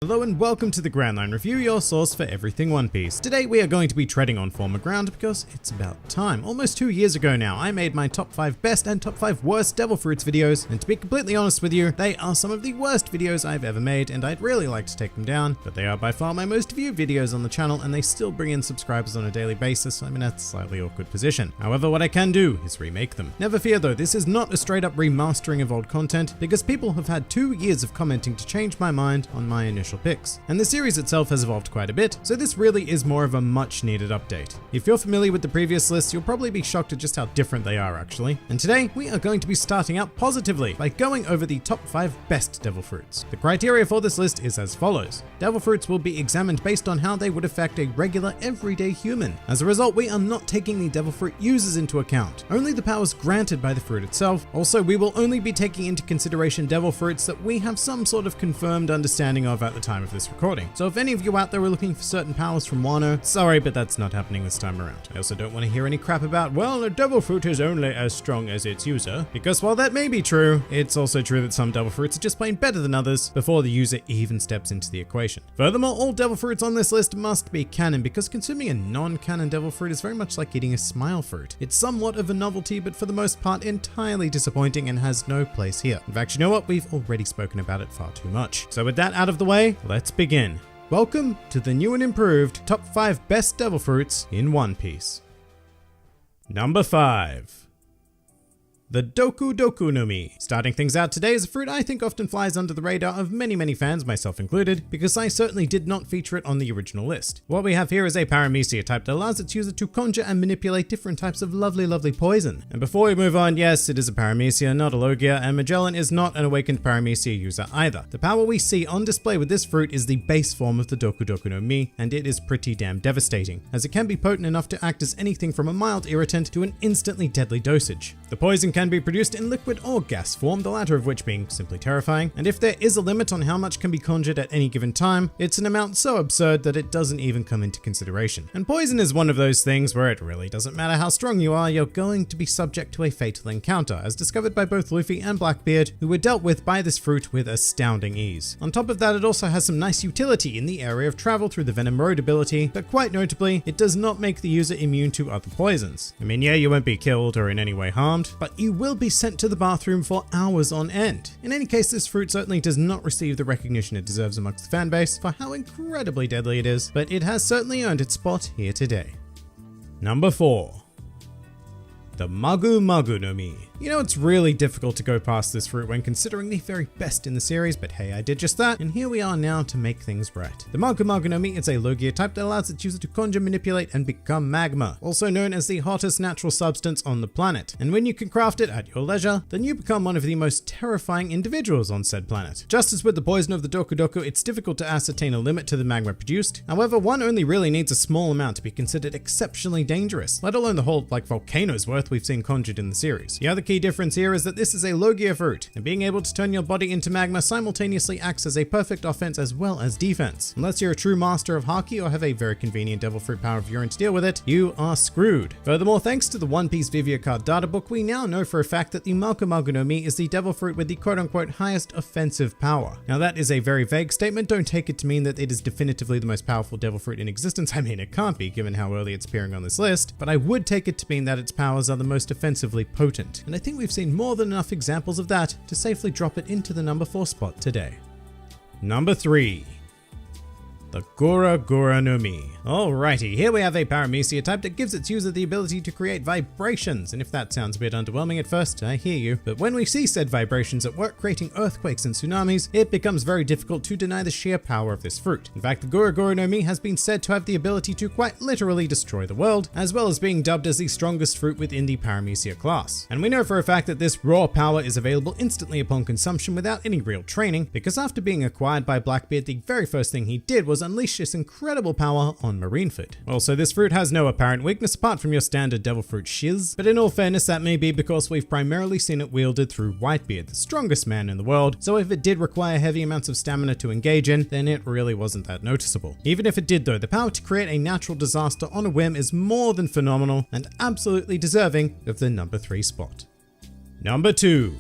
Hello and welcome to the Grand Line Review, your source for everything One Piece. Today we are going to be treading on firmer ground because it's about time. Almost 2 years ago now, I made my top 5 best and top 5 worst Devil Fruits videos, and to be completely honest with you, they are some of the worst videos I've ever made, and I'd really like to take them down, but they are by far my most viewed videos on the channel, and they still bring in subscribers on a daily basis, so I'm in a slightly awkward position. However, what I can do is remake them. Never fear though, this is not a straight up remastering of old content, because people have had 2 years of commenting to change my mind on my initial picks. And the series itself has evolved quite a bit, so this really is more of a much needed update. If you're familiar with the previous lists, you'll probably be shocked at just how different they are actually. And today, we are going to be starting out positively by going over the top 5 best Devil Fruits. The criteria for this list is as follows. Devil Fruits will be examined based on how they would affect a regular, everyday human. As a result, we are not taking the Devil Fruit users into account, only the powers granted by the fruit itself. Also, we will only be taking into consideration Devil Fruits that we have some sort of confirmed understanding of at the time of this recording. So if any of you out there are looking for certain powers from Wano, sorry, but that's not happening this time around. I also don't want to hear any crap about, well, a Devil Fruit is only as strong as its user, because while that may be true, it's also true that some Devil Fruits are just plain better than others before the user even steps into the equation. Furthermore, all Devil Fruits on this list must be canon, because consuming a non-canon Devil Fruit is very much like eating a smile fruit. It's somewhat of a novelty, but for the most part entirely disappointing and has no place here. In fact, you know what? We've already spoken about it far too much. So with that out of the way, let's begin. Welcome to the new and improved top 5 best Devil Fruits in One Piece. Number 5. The Doku Doku no Mi. Starting things out today is a fruit I think often flies under the radar of many fans, myself included, because I certainly did not feature it on the original list. What we have here is a paramecia type that allows its user to conjure and manipulate different types of lovely poison. And before we move on, yes, it is a paramecia, not a Logia, and Magellan is not an awakened paramecia user either. The power we see on display with this fruit is the base form of the Doku Doku no Mi, and it is pretty damn devastating, as it can be potent enough to act as anything from a mild irritant to an instantly deadly dosage. The poison can be produced in liquid or gas form, the latter of which being simply terrifying, and if there is a limit on how much can be conjured at any given time, it's an amount so absurd that it doesn't even come into consideration. And poison is one of those things where it really doesn't matter how strong you are, you're going to be subject to a fatal encounter, as discovered by both Luffy and Blackbeard, who were dealt with by this fruit with astounding ease. On top of that, it also has some nice utility in the area of travel through the Venom Road ability, but quite notably, it does not make the user immune to other poisons. I mean, yeah, you won't be killed or in any way harmed, but you will be sent to the bathroom for hours on end. In any case, this fruit certainly does not receive the recognition it deserves amongst the fanbase for how incredibly deadly it is, but it has certainly earned its spot here today. Number 4. The Magu Magu no Mi. You know, it's really difficult to go past this fruit when considering the very best in the series, but hey, I did just that, and here we are now to make things right. The Magu Magu no Mi is a Logia type that allows its user to conjure, manipulate, and become magma, also known as the hottest natural substance on the planet. And when you can craft it at your leisure, then you become one of the most terrifying individuals on said planet. Just as with the poison of the Doku Doku, it's difficult to ascertain a limit to the magma produced. However, one only really needs a small amount to be considered exceptionally dangerous, let alone the whole, volcano's worth we've seen conjured in the series. The other key difference here is that this is a Logia fruit, and being able to turn your body into magma simultaneously acts as a perfect offense as well as defense. Unless you're a true master of Haki or have a very convenient Devil Fruit power of urine to deal with it, you are screwed. Furthermore, thanks to the One Piece Vivia Card data book, we now know for a fact that the Magu Magu no Mi is the Devil Fruit with the quote-unquote highest offensive power. Now that is a very vague statement, don't take it to mean that it is definitively the most powerful Devil Fruit in existence. I mean, it can't be given how early it's appearing on this list, but I would take it to mean that its powers are the most offensively potent, and I think we've seen more than enough examples of that to safely drop it into the number 4 spot today. Number 3. The Gura Gura no Mi. Alrighty, here we have a paramecia type that gives its user the ability to create vibrations, and if that sounds a bit underwhelming at first, I hear you, but when we see said vibrations at work creating earthquakes and tsunamis, it becomes very difficult to deny the sheer power of this fruit. In fact, the Gura Gura no Mi has been said to have the ability to quite literally destroy the world, as well as being dubbed as the strongest fruit within the paramecia class. And we know for a fact that this raw power is available instantly upon consumption without any real training, because after being acquired by Blackbeard, the very first thing he did was unleash this incredible power on Marineford. Also, this fruit has no apparent weakness apart from your standard Devil Fruit shiz, but in all fairness, that may be because we've primarily seen it wielded through Whitebeard, the strongest man in the world, so if it did require heavy amounts of stamina to engage in, then it really wasn't that noticeable. Even if it did though, the power to create a natural disaster on a whim is more than phenomenal and absolutely deserving of the number 3 spot. Number 2.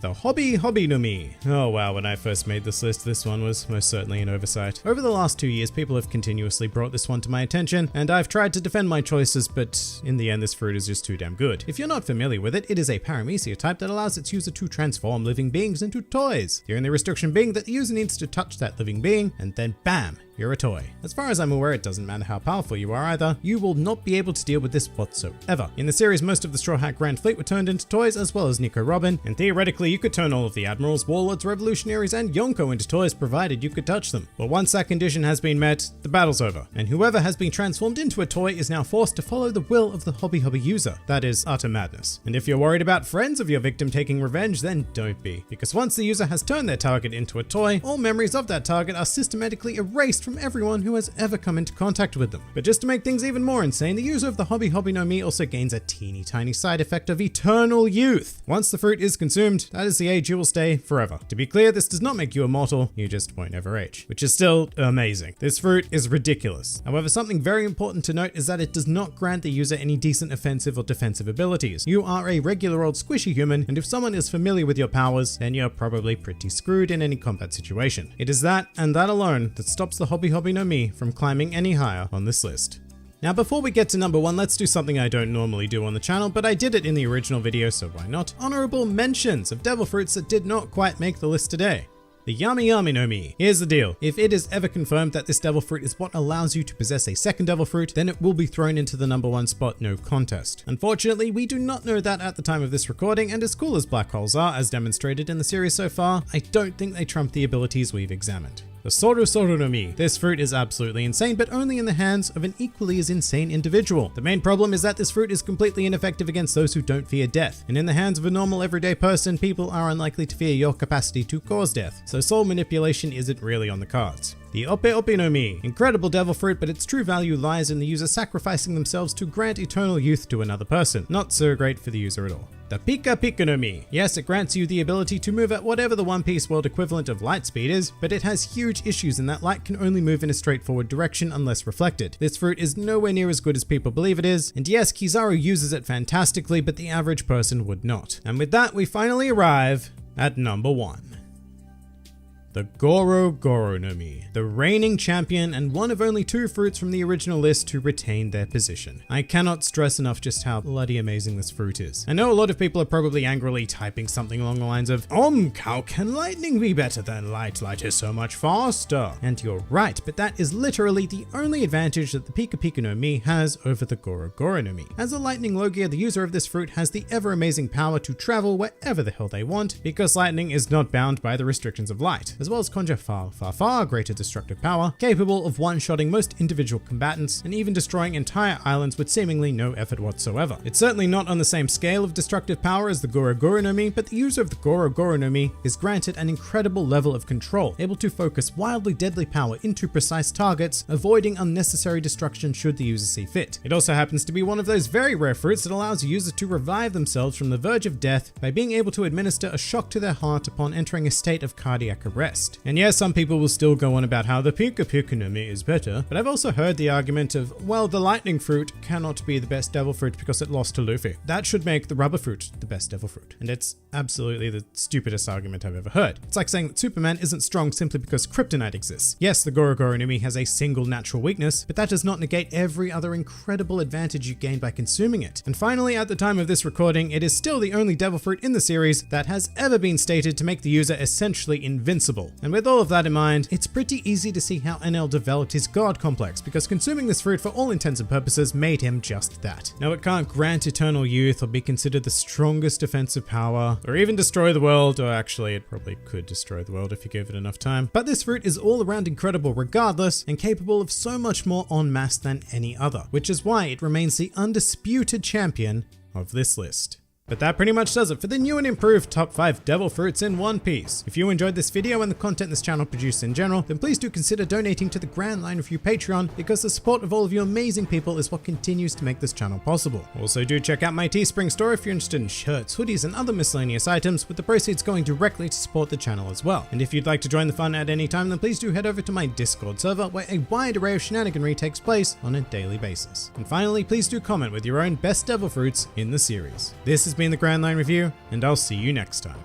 the Hobby no Mi. Oh wow, when I first made this list, this one was most certainly an oversight. Over the last 2 years, people have continuously brought this one to my attention, and I've tried to defend my choices, but in the end, this fruit is just too damn good. If you're not familiar with it, it is a paramecia type that allows its user to transform living beings into toys. The only restriction being that the user needs to touch that living being, and then bam, you're a toy. As far as I'm aware, it doesn't matter how powerful you are either, you will not be able to deal with this whatsoever. In the series, most of the Straw Hat Grand Fleet were turned into toys, as well as Nico Robin, and theoretically you could turn all of the Admirals, Warlords, Revolutionaries, and Yonko into toys provided you could touch them. But once that condition has been met, the battle's over, and whoever has been transformed into a toy is now forced to follow the will of the Hobby user. That is utter madness. And if you're worried about friends of your victim taking revenge, then don't be, because once the user has turned their target into a toy, all memories of that target are systematically erased from everyone who has ever come into contact with them. But just to make things even more insane, the user of the Hobby no Mi also gains a teeny tiny side effect of eternal youth. Once the fruit is consumed, that is the age you will stay forever. To be clear, this does not make you immortal, you just won't ever age, which is still amazing. This fruit is ridiculous. However, something very important to note is that it does not grant the user any decent offensive or defensive abilities. You are a regular old squishy human, and if someone is familiar with your powers, then you're probably pretty screwed in any combat situation. It is that, and that alone, that stops the Hobby no Mi from climbing any higher on this list. Now before we get to number 1, let's do something I don't normally do on the channel, but I did it in the original video, so why not? Honorable mentions of devil fruits that did not quite make the list today. The Yami no Mi. Here's the deal. If it is ever confirmed that this devil fruit is what allows you to possess a second devil fruit, then it will be thrown into the number 1 spot, no contest. Unfortunately, we do not know that at the time of this recording, and as cool as black holes are, as demonstrated in the series so far, I don't think they trump the abilities we've examined. The Soru no Mi. This fruit is absolutely insane, but only in the hands of an equally as insane individual. The main problem is that this fruit is completely ineffective against those who don't fear death. And in the hands of a normal everyday person, people are unlikely to fear your capacity to cause death. So soul manipulation isn't really on the cards. The Ope no Mi. Incredible devil fruit, but its true value lies in the user sacrificing themselves to grant eternal youth to another person. Not so great for the user at all. The Pika no Mi. Yes, it grants you the ability to move at whatever the One Piece world equivalent of light speed is, but it has huge issues in that light can only move in a straightforward direction unless reflected. This fruit is nowhere near as good as people believe it is, and yes, Kizaru uses it fantastically, but the average person would not. And with that, we finally arrive at number 1. The Goro no Mi, the reigning champion and one of only 2 fruits from the original list to retain their position. I cannot stress enough just how bloody amazing this fruit is. I know a lot of people are probably angrily typing something along the lines of, how can lightning be better than light? Light is so much faster. And you're right, but that is literally the only advantage that the Pika no Mi has over the Goro no Mi. As a lightning Logia, the user of this fruit has the ever amazing power to travel wherever the hell they want, because lightning is not bound by the restrictions of light, as well as conjure far greater destructive power, capable of one-shotting most individual combatants, and even destroying entire islands with seemingly no effort whatsoever. It's certainly not on the same scale of destructive power as the Goro no Mi, but the user of the Goro no Mi is granted an incredible level of control, able to focus wildly deadly power into precise targets, avoiding unnecessary destruction should the user see fit. It also happens to be one of those very rare fruits that allows a user to revive themselves from the verge of death by being able to administer a shock to their heart upon entering a state of cardiac arrest. And yes, some people will still go on about how the Pika no Mi is better, but I've also heard the argument of, well, the lightning fruit cannot be the best devil fruit because it lost to Luffy. That should make the rubber fruit the best devil fruit. And it's absolutely the stupidest argument I've ever heard. It's like saying that Superman isn't strong simply because kryptonite exists. Yes, the Goro no Mi has a single natural weakness, but that does not negate every other incredible advantage you gain by consuming it. And finally, at the time of this recording, it is still the only devil fruit in the series that has ever been stated to make the user essentially invincible. And with all of that in mind, it's pretty easy to see how NL developed his god complex, because consuming this fruit for all intents and purposes made him just that. Now, it can't grant eternal youth or be considered the strongest defensive power, or even destroy the world, or actually it probably could destroy the world if you gave it enough time. But this fruit is all around incredible regardless, and capable of so much more en masse than any other, which is why it remains the undisputed champion of this list. But that pretty much does it for the new and improved top 5 devil fruits in One Piece. If you enjoyed this video and the content this channel produces in general, then please do consider donating to the Grand Line Review Patreon, because the support of all of you amazing people is what continues to make this channel possible. Also do check out my Teespring store if you're interested in shirts, hoodies, and other miscellaneous items, with the proceeds going directly to support the channel as well. And if you'd like to join the fun at any time, then please do head over to my Discord server, where a wide array of shenaniganry takes place on a daily basis. And finally, please do comment with your own best devil fruits in the series. This has been the Grand Line Review, and I'll see you next time.